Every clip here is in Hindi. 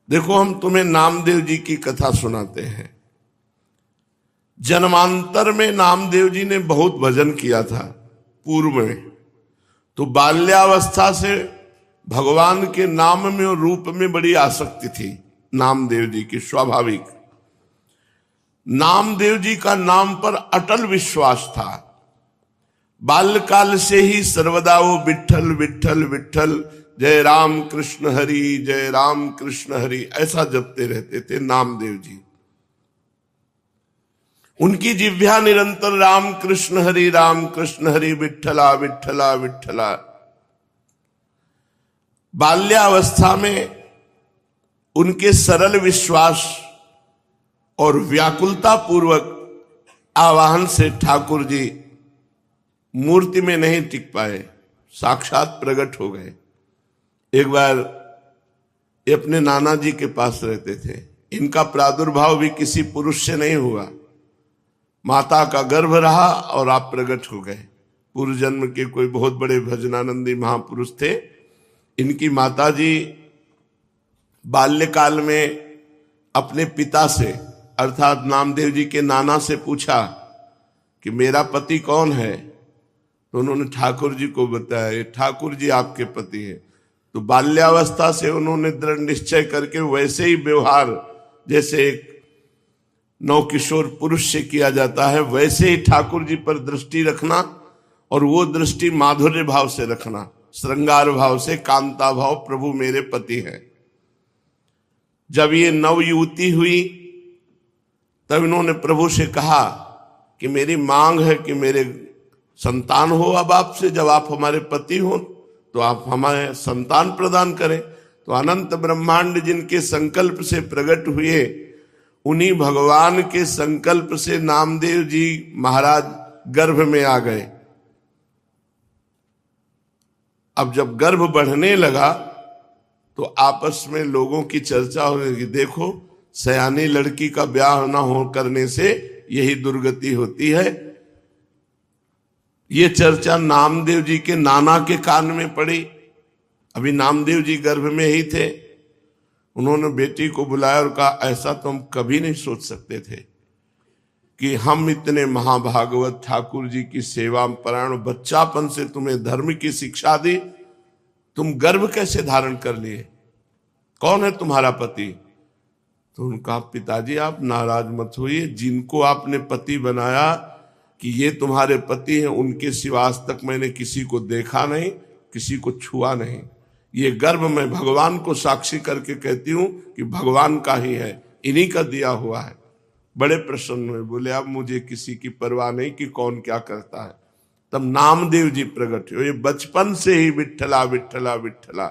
देखो, हम तुम्हें नामदेव जी की कथा सुनाते हैं। जन्मांतर में नामदेव जी ने बहुत भजन किया था पूर्व में, तो बाल्यावस्था से भगवान के नाम में और रूप में बड़ी आसक्ति थी नामदेव जी की, स्वाभाविक। नामदेव जी का नाम पर अटल विश्वास था। बाल्यकाल से ही सर्वदा वो विठ्ठल विठ्ठल विठ्ठल, जय राम कृष्ण हरि, जय राम कृष्ण हरि, ऐसा जपते रहते थे नामदेव जी। उनकी जिह्वा निरंतर राम कृष्ण हरि विठ्ठला विठ्ठला विठ्ठला। बाल्यावस्था में उनके सरल विश्वास और व्याकुलता पूर्वक आवाहन से ठाकुर जी मूर्ति में नहीं टिक पाए, साक्षात प्रकट हो गए। एक बार ये अपने नाना जी के पास रहते थे। इनका प्रादुर्भाव भी किसी पुरुष से नहीं हुआ, माता का गर्भ रहा और आप प्रकट हो गए। पूर्व जन्म के कोई बहुत बड़े भजनानंदी महापुरुष थे। इनकी माता जी बाल्यकाल में अपने पिता से अर्थात नामदेव जी के नाना से पूछा कि मेरा पति कौन है, तो उन्होंने ठाकुर जी को बताया, ये ठाकुर जी आपके पति हैं। तो बाल्यावस्था से उन्होंने दृढ़ निश्चय करके वैसे ही व्यवहार जैसे एक नवकिशोर पुरुष से किया जाता है, वैसे ही ठाकुर जी पर दृष्टि रखना, और वो दृष्टि माधुर्य भाव से रखना, श्रृंगार भाव से, कांता भाव, प्रभु मेरे पति हैं। जब ये नवयुवती हुई तब इन्होंने प्रभु से कहा कि मेरी मांग है कि मेरे संतान हो अब आपसे, जब आप हमारे पति हो तो आप हमारे संतान प्रदान करें। तो अनंत ब्रह्मांड जिनके संकल्प से प्रकट हुए, उन्हीं भगवान के संकल्प से नामदेव जी महाराज गर्भ में आ गए। अब जब गर्भ बढ़ने लगा तो आपस में लोगों की चर्चा हो रही, देखो सयानी लड़की का ब्याह न हो करने से यही दुर्गति होती है। ये चर्चा नामदेव जी के नाना के कान में पड़ी। अभी नामदेव जी गर्भ में ही थे। उन्होंने बेटी को बुलाया और कहा, ऐसा तो हम कभी नहीं सोच सकते थे कि हम इतने महाभागवत ठाकुर जी की सेवा परायण, बच्चापन से तुम्हें धर्म की शिक्षा दी, तुम गर्भ कैसे धारण कर लिए, कौन है तुम्हारा पति? तो उनका, पिताजी आप नाराज मत होइए, जिनको आपने पति बनाया कि ये तुम्हारे पति हैं, उनके सिवा आज तक मैंने किसी को देखा नहीं, किसी को छुआ नहीं। ये गर्भ मैं भगवान को साक्षी करके कहती हूं कि भगवान का ही है, इन्हीं का दिया हुआ है। बड़े प्रसन्न हुए, बोले अब मुझे किसी की परवाह नहीं कि कौन क्या करता है। तब नामदेव जी प्रकट हुए। ये बचपन से ही विठ्ठला विठ्ठला विठ्ठला।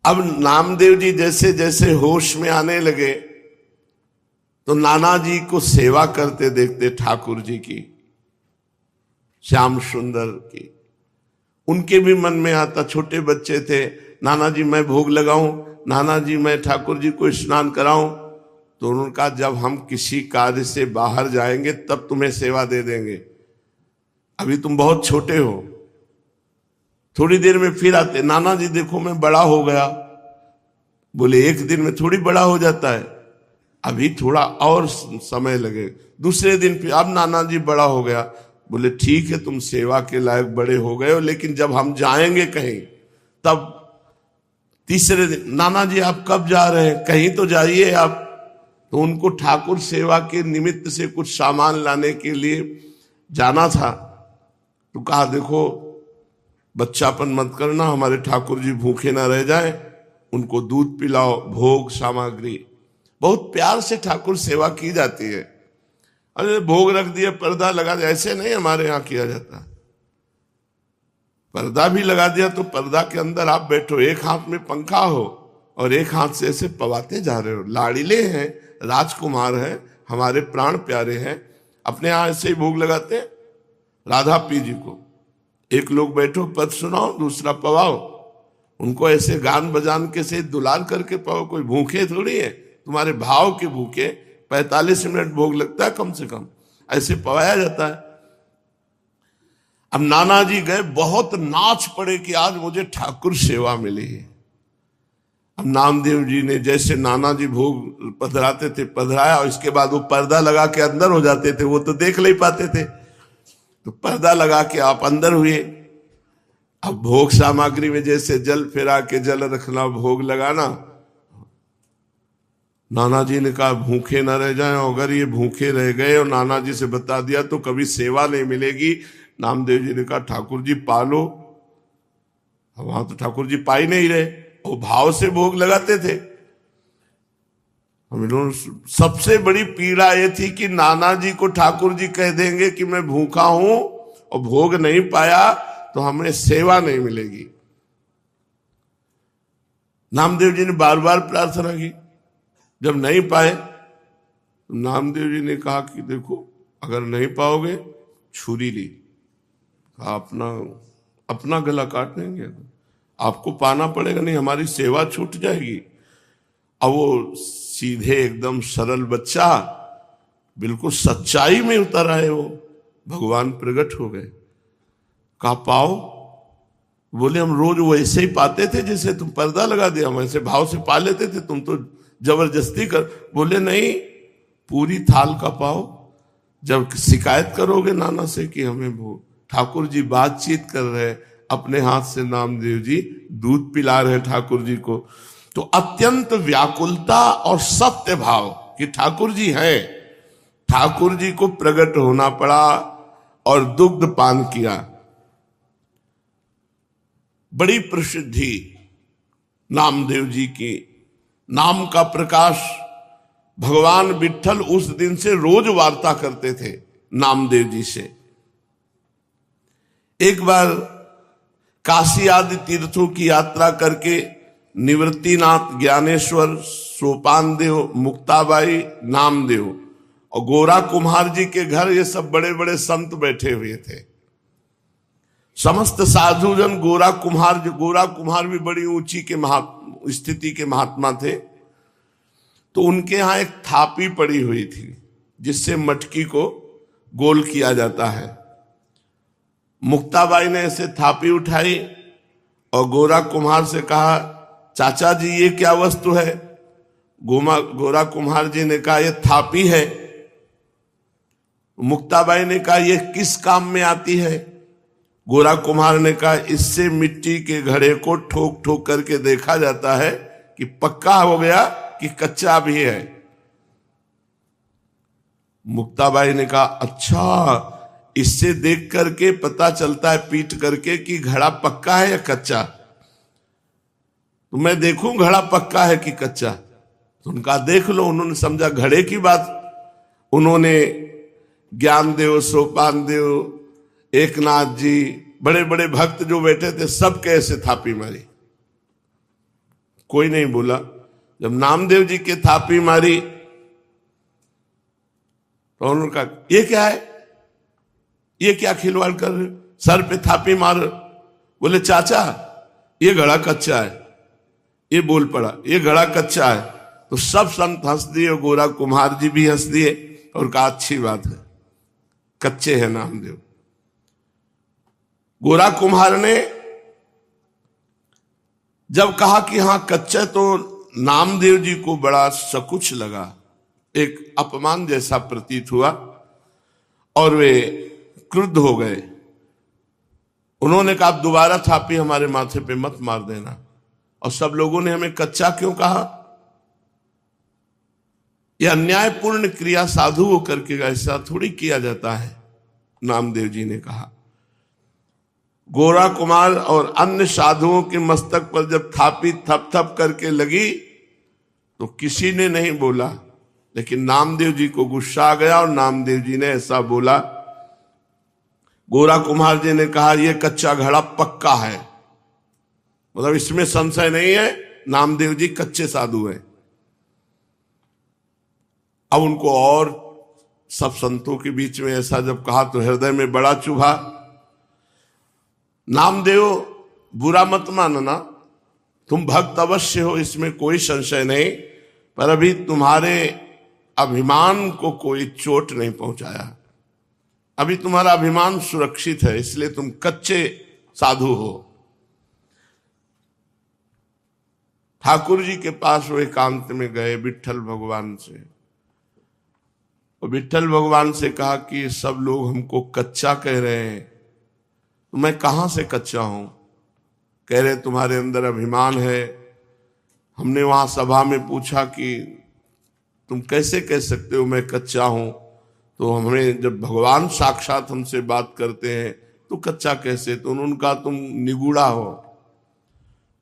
अब नामदेव जी जैसे जैसे होश में आने लगे तो नाना जी को सेवा करते देखते ठाकुर जी की, श्याम सुंदर की। उनके भी मन में आता, छोटे बच्चे थे, नाना जी मैं भोग लगाऊं, नाना जी मैं ठाकुर जी को स्नान कराऊं। तो उन्होंने कहा, जब हम किसी कार्य से बाहर जाएंगे तब तुम्हें सेवा दे देंगे, अभी तुम बहुत छोटे हो। थोड़ी देर में फिर आते, नाना जी देखो मैं बड़ा हो गया। बोले एक दिन में थोड़ी बड़ा हो जाता है, अभी थोड़ा और समय लगे। दूसरे दिन फिर, अब नाना जी बड़ा हो गया। बोले ठीक है, तुम सेवा के लायक बड़े हो गए हो, लेकिन जब हम जाएंगे कहीं तब। तीसरे दिन, नाना जी आप कब जा रहे हैं, कहीं तो जाइए आप। तो उनको ठाकुर सेवा के निमित्त से कुछ सामान लाने के लिए जाना था। तो कहा, देखो बच्चापन मत करना, हमारे ठाकुर जी भूखे ना रह जाएं, उनको दूध पिलाओ, भोग सामग्री। बहुत प्यार से ठाकुर सेवा की जाती है। अरे भोग रख दिया, पर्दा लगा दिया, ऐसे नहीं हमारे यहाँ किया जाता। पर्दा भी लगा दिया तो पर्दा के अंदर आप बैठो, एक हाथ में पंखा हो और एक हाथ से ऐसे पवाते जा रहे हो। लाड़िले हैं, राजकुमार हैं, हमारे प्राण प्यारे हैं, अपने यहाँ ऐसे ही भोग लगाते हैं राधा पी जी को। एक लोग बैठो, पद सुनाओ, दूसरा पवाओ। उनको ऐसे गान बजान के से दुलार करके पाओ। कोई भूखे थोड़ी है, तुम्हारे भाव के भूखे। 45 मिनट भोग लगता है कम से कम, ऐसे पवाया जाता है। अब नाना जी गए, बहुत नाच पड़े कि आज मुझे ठाकुर सेवा मिली है। अब नामदेव जी ने जैसे नाना जी भोग पधराते थे पधराया, और इसके बाद वो पर्दा लगा के अंदर हो जाते थे, वो तो देख नहीं पाते थे, तो पर्दा लगा के आप अंदर हुए। अब भोग सामग्री में जैसे जल फेरा के जल रखना, भोग लगाना, नाना जी ने कहा भूखे ना रह जाएं, अगर ये भूखे रह गए और नाना जी से बता दिया तो कभी सेवा नहीं मिलेगी। नामदेव जी ने कहा ठाकुर जी पालो। वहां तो ठाकुर जी पा ही नहीं रहे, वो भाव से भोग लगाते थे। हम लोग सबसे बड़ी पीड़ा ये थी कि नाना जी को ठाकुर जी कह देंगे कि मैं भूखा हूं और भोग नहीं पाया तो हमें सेवा नहीं मिलेगी। नामदेव जी ने बार बार प्रार्थना की, जब नहीं पाए तो नामदेव जी ने कहा कि देखो अगर नहीं पाओगे छुरी ली, अपना गला काट देंगे, आपको पाना पड़ेगा, नहीं हमारी सेवा छूट जाएगी। अब वो सीधे एकदम सरल बच्चा बिल्कुल सच्चाई में उतर आए, वो भगवान प्रकट हो गए। कहा पाओ? बोले हम रोज वैसे ही पाते थे जैसे तुम पर्दा लगा दिया, हम ऐसे भाव से पा लेते थे, तुम तो जबरदस्ती कर। बोले नहीं, पूरी थाल का पाओ। जब शिकायत करोगे नाना से कि हमें वो ठाकुर जी बातचीत कर रहे, अपने हाथ से नामदेव जी दूध पिला रहे ठाकुर जी को, तो अत्यंत व्याकुलता और सत्य भाव कि ठाकुर जी हैं, ठाकुर जी को प्रकट होना पड़ा और दुग्ध पान किया। बड़ी प्रसिद्धि नामदेव जी की, नाम का प्रकाश। भगवान विट्ठल उस दिन से रोज वार्ता करते थे नामदेव जी से। एक बार काशी आदि तीर्थों की यात्रा करके निवृत्तिनाथ, ज्ञानेश्वर, सोपान देव, मुक्ताबाई, नामदेव और गोरा कुम्हार जी के घर ये सब बड़े बड़े संत बैठे हुए थे। समस्त साधुजन गोरा कुम्हार भी बड़ी ऊंची के स्थिति के महात्मा थे। तो उनके यहां एक थापी पड़ी हुई थी जिससे मटकी को गोल किया जाता है। मुक्ताबाई ने ऐसे थापी उठाई और गोरा कुम्हार से कहा चाचा जी ये क्या वस्तु है? गोरा कुम्हार जी ने कहा ये थापी है। मुक्ताबाई ने कहा ये किस काम में आती है? गोरा कुम्हार ने कहा इससे मिट्टी के घड़े को ठोक ठोक करके देखा जाता है कि पक्का हो गया कि कच्चा भी है। मुक्ताबाई ने कहा अच्छा, इससे देख करके पता चलता है पीट करके कि घड़ा पक्का है या कच्चा? तो मैं देखूं घड़ा पक्का है कि कच्चा? तो उनका देख लो। उन्होंने समझा घड़े की बात। उन्होंने ज्ञानदेव, सोपान देव, एकनाथ जी, बड़े बड़े भक्त जो बैठे थे सब कैसे थापी मारी, कोई नहीं बोला। जब नामदेव जी के थापी मारी तो उन्होंने कहा ये क्या है, ये क्या खिलवाड़ कर रहे, सर पे थापी मार। बोले चाचा ये घड़ा कच्चा है। ये बोल पड़ा ये घड़ा कच्चा है। तो सब संत हंस दिए और गोरा कुम्हार जी भी हंस दिए और कहा अच्छी बात है, कच्चे हैं नामदेव। गोरा कुम्हार ने जब कहा कि हां कच्चा, तो नामदेव जी को बड़ा सकुच लगा, एक अपमान जैसा प्रतीत हुआ और वे क्रुद्ध हो गए। उन्होंने कहा दोबारा थापी हमारे माथे पे मत मार देना। और सब लोगों ने हमें कच्चा क्यों कहा? यह अन्यायपूर्ण क्रिया साधु होकर के ऐसा थोड़ी किया जाता है, नामदेव जी ने कहा। गोरा कुमार और अन्य साधुओं के मस्तक पर जब थापी थप थप करके लगी तो किसी ने नहीं बोला, लेकिन नामदेव जी को गुस्सा आ गया और नामदेव जी ने ऐसा बोला। गोरा कुम्हार जी ने कहा यह कच्चा घड़ा पक्का है, मतलब इसमें संशय नहीं है, नामदेव जी कच्चे साधु हैं। अब उनको और सब संतों के बीच में ऐसा जब कहा तो हृदय में बड़ा चुभा। नामदेव बुरा मत मानना, तुम भक्त अवश्य हो, इसमें कोई संशय नहीं, पर अभी तुम्हारे अभिमान को कोई चोट नहीं पहुंचाया, अभी तुम्हारा अभिमान सुरक्षित है, इसलिए तुम कच्चे साधु हो। ठाकुर जी के पास वो एकांत में गए विट्ठल भगवान से, और विट्ठल भगवान से कहा कि सब लोग हमको कच्चा कह रहे हैं, तो मैं कहां से कच्चा हूं? कह रहे तुम्हारे अंदर अभिमान है। हमने वहां सभा में पूछा कि तुम कैसे कह सकते हो मैं कच्चा हूं? तो हमें जब भगवान साक्षात हमसे बात करते हैं तो कच्चा कैसे? तो उन्होंने कहा तुम निगूढ़ा हो,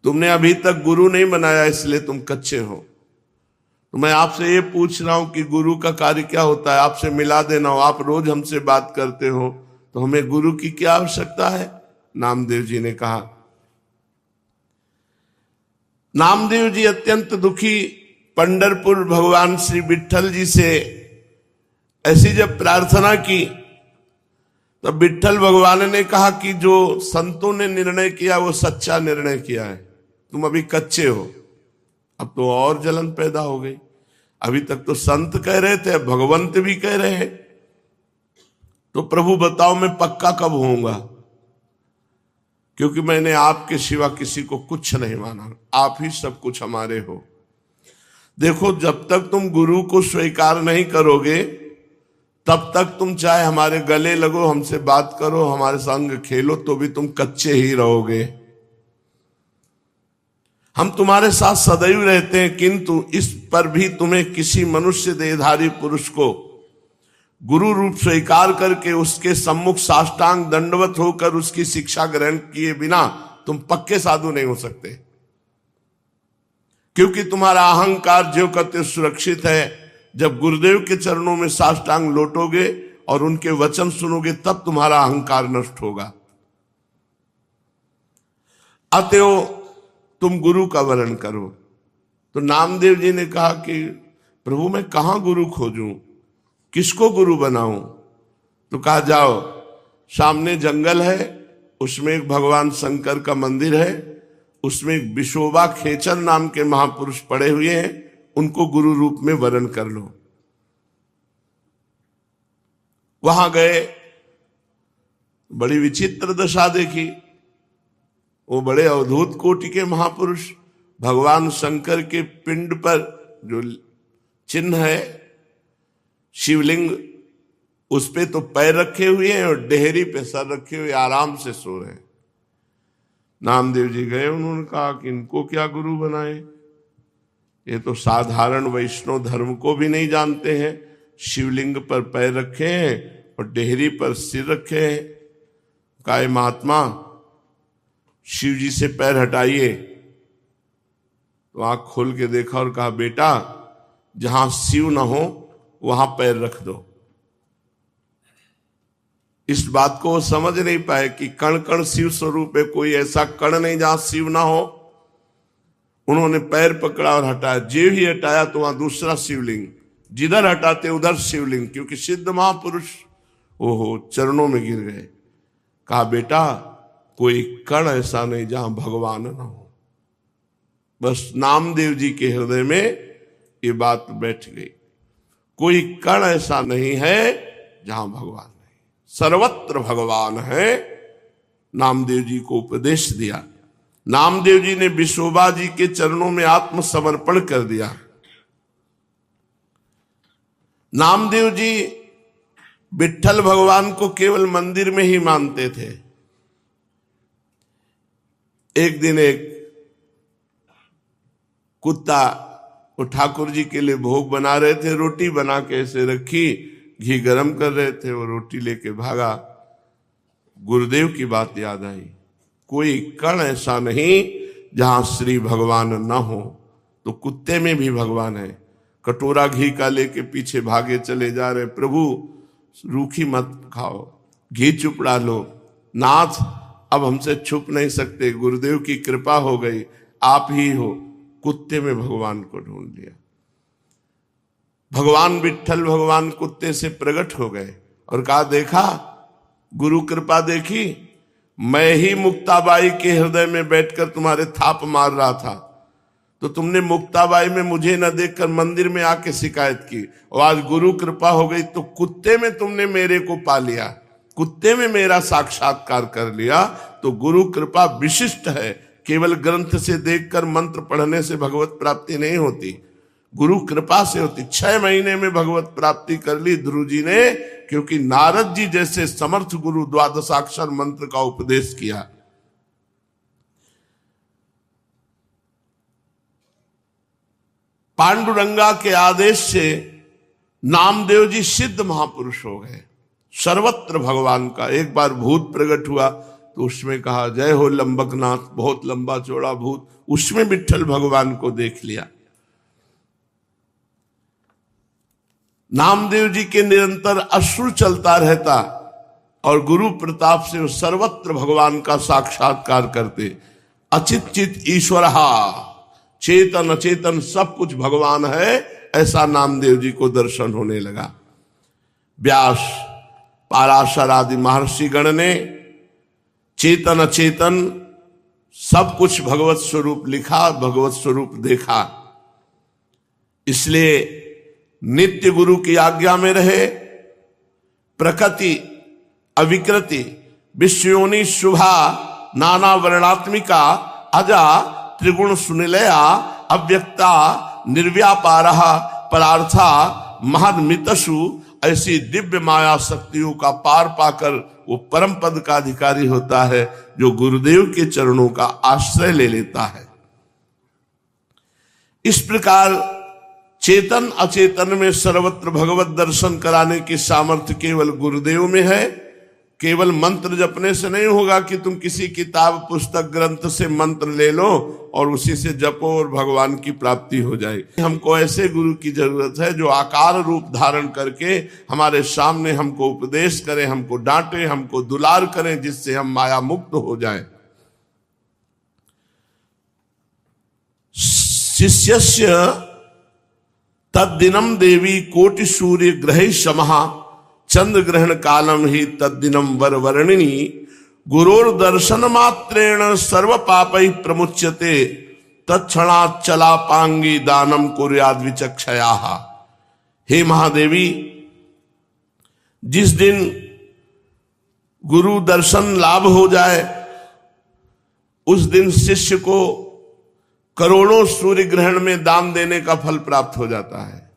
तुमने अभी तक गुरु नहीं बनाया इसलिए तुम कच्चे हो। तो मैं आपसे ये पूछ रहा हूं कि गुरु का कार्य क्या होता है? आपसे मिला देना हो। आप रोज हमसे बात करते हो तो हमें गुरु की क्या आवश्यकता है? नामदेव जी ने कहा। नामदेव जी अत्यंत दुखी पंढरपुर भगवान श्री विट्ठल जी से ऐसी जब प्रार्थना की तब विट्ठल भगवान ने कहा कि जो संतों ने निर्णय किया वो सच्चा निर्णय किया है, तुम अभी कच्चे हो। अब तो और जलन पैदा हो गई। अभी तक तो संत कह रहे थे, भगवंत भी कह रहे हैं, तो प्रभु बताओ मैं पक्का कब होऊंगा? क्योंकि मैंने आपके सिवा किसी को कुछ नहीं माना, आप ही सब कुछ हमारे हो। देखो, जब तक तुम गुरु को स्वीकार नहीं करोगे तब तक तुम चाहे हमारे गले लगो, हमसे बात करो, हमारे संग खेलो, तो भी तुम कच्चे ही रहोगे। हम तुम्हारे साथ सदैव रहते हैं, किंतु इस पर भी तुम्हें किसी मनुष्य देहधारी पुरुष को गुरु रूप स्वीकार करके उसके सम्मुख साष्टांग दंडवत होकर उसकी शिक्षा ग्रहण किए बिना तुम पक्के साधु नहीं हो सकते। क्योंकि तुम्हारा अहंकार जो कहते सुरक्षित है। जब गुरुदेव के चरणों में साष्टांग लौटोगे और उनके वचन सुनोगे तब तुम्हारा अहंकार नष्ट होगा। अतएव तुम गुरु का वर्ण करो। तो नामदेव जी ने कहा कि प्रभु मैं कहां गुरु खोजूं, किसको गुरु बनाऊं? तो कहा जाओ, सामने जंगल है, उसमें एक भगवान शंकर का मंदिर है, उसमें एक विशोबा खेचर नाम के महापुरुष पड़े हुए हैं, उनको गुरु रूप में वरण कर लो। वहां गए, बड़ी विचित्र दशा देखी। वो बड़े अवधूत कोटि के महापुरुष भगवान शंकर के पिंड पर जो चिन्ह है शिवलिंग, उस पे तो पैर रखे हुए हैं और डेहरी पे सर रखे हुए आराम से सो रहे हैं। नामदेव जी गए, उन्होंने कहा कि इनको क्या गुरु बनाए, ये तो साधारण वैष्णव धर्म को भी नहीं जानते हैं। शिवलिंग पर पैर रखे हैं और डेहरी पर सिर रखे हैं। कहा महात्मा शिव जी से पैर हटाइए। तो आंख खोल के देखा और कहा बेटा जहां शिव ना हो वहां पैर रख दो। इस बात को वो समझ नहीं पाए कि कण कण शिव स्वरूप है, कोई ऐसा कण नहीं जहां शिव ना हो। उन्होंने पैर पकड़ा और हटाया, जे ही हटाया तो वहां दूसरा शिवलिंग, जिधर हटाते उधर शिवलिंग, क्योंकि सिद्ध महापुरुष ओहो चरणों में गिर गए। कहा बेटा कोई कण ऐसा नहीं जहां भगवान ना हो। बस नामदेव जी के हृदय में ये बात बैठ गई, कोई कण ऐसा नहीं है जहां भगवान नहीं, सर्वत्र भगवान है। नामदेव जी को उपदेश दिया। नामदेव जी ने विशोबा जी के चरणों में आत्मसमर्पण कर दिया। नामदेव जी विट्ठल भगवान को केवल मंदिर में ही मानते थे। एक दिन एक कुत्ता वो ठाकुर जी के लिए भोग बना रहे थे, रोटी बना के ऐसे रखी, घी गरम कर रहे थे, वो रोटी लेके भागा। गुरुदेव की बात याद आई, कोई कण ऐसा नहीं जहां श्री भगवान न हो। तो कुत्ते में भी भगवान है। कटोरा घी का लेके पीछे भागे चले जा रहे, प्रभु रूखी मत खाओ, घी चुपड़ा लो। नाथ अब हमसे छुप नहीं सकते, गुरुदेव की कृपा हो गई, आप ही हो। कुत्ते में भगवान को ढूंढ लिया। भगवान विट्ठल भगवान कुत्ते से प्रकट हो गए और कहा देखा गुरु कृपा देखी, मैं ही मुक्ताबाई के हृदय में बैठकर तुम्हारे थाप मार रहा था, तो तुमने मुक्ताबाई में मुझे न देखकर मंदिर में आके शिकायत की, और आज गुरु कृपा हो गई तो कुत्ते में तुमने मेरे को पा लिया, कुत्ते में मेरा साक्षात्कार कर लिया। तो गुरु कृपा विशिष्ट है, केवल ग्रंथ से देखकर मंत्र पढ़ने से भगवत प्राप्ति नहीं होती, गुरु कृपा से होती। 6 महीने में भगवत प्राप्ति कर ली ध्रुव जी ने, क्योंकि नारद जी जैसे समर्थ गुरु द्वादशाक्षर मंत्र का उपदेश किया। पांडुरंगा के आदेश से नामदेव जी सिद्ध महापुरुष हो गए, सर्वत्र भगवान का। एक बार भूत प्रकट हुआ तो उसमें कहा जय हो लंबकनाथ, बहुत लंबा चौड़ा भूत, उसमें विट्ठल भगवान को देख लिया। नामदेव जी के निरंतर अश्रु चलता रहता और गुरु प्रताप से सर्वत्र भगवान का साक्षात्कार करते। अचित चित ईश्वरहा, चेतन अचेतन सब कुछ भगवान है, ऐसा नामदेव जी को दर्शन होने लगा। व्यास, पाराशर आदि महर्षि गण ने चेतन अचेतन सब कुछ भगवत स्वरूप लिखा, भगवत स्वरूप देखा। इसलिए नित्य गुरु की आज्ञा में रहे। प्रकृति अविकृति विश्वयोनि शुभा नाना वर्णात्मिका अजा त्रिगुण सुनिलया अव्यक्ता निर्व्यापारः परार्था महदमितसु, ऐसी दिव्य माया शक्तियों का पार पाकर वो परम पद का अधिकारी होता है जो गुरुदेव के चरणों का आश्रय ले लेता है। इस प्रकार चेतन अचेतन में सर्वत्र भगवत दर्शन कराने की सामर्थ्य केवल गुरुदेव में है। केवल मंत्र जपने से नहीं होगा कि तुम किसी किताब पुस्तक ग्रंथ से मंत्र ले लो और उसी से जपो और भगवान की प्राप्ति हो जाएगी। हमको ऐसे गुरु की जरूरत है जो आकार रूप धारण करके हमारे सामने हमको उपदेश करें, हमको डांटे, हमको दुलार करें, जिससे हम माया मुक्त हो जाएं। शिष्यस्य तद्दिनम देवी कोटि सूर्य ग्रहे समहा चंद्र ग्रहण कालम ही तद्दिनम वरवर्णिनी गुरोर दर्शन मात्रेण सर्व पापै प्रमुच्यते तत्क्षणात् चलापांगी दानम कुर्याद् विचक्षया। हे महादेवी, जिस दिन गुरु दर्शन लाभ हो जाए उस दिन शिष्य को करोड़ों सूर्य ग्रहण में दान देने का फल प्राप्त हो जाता है।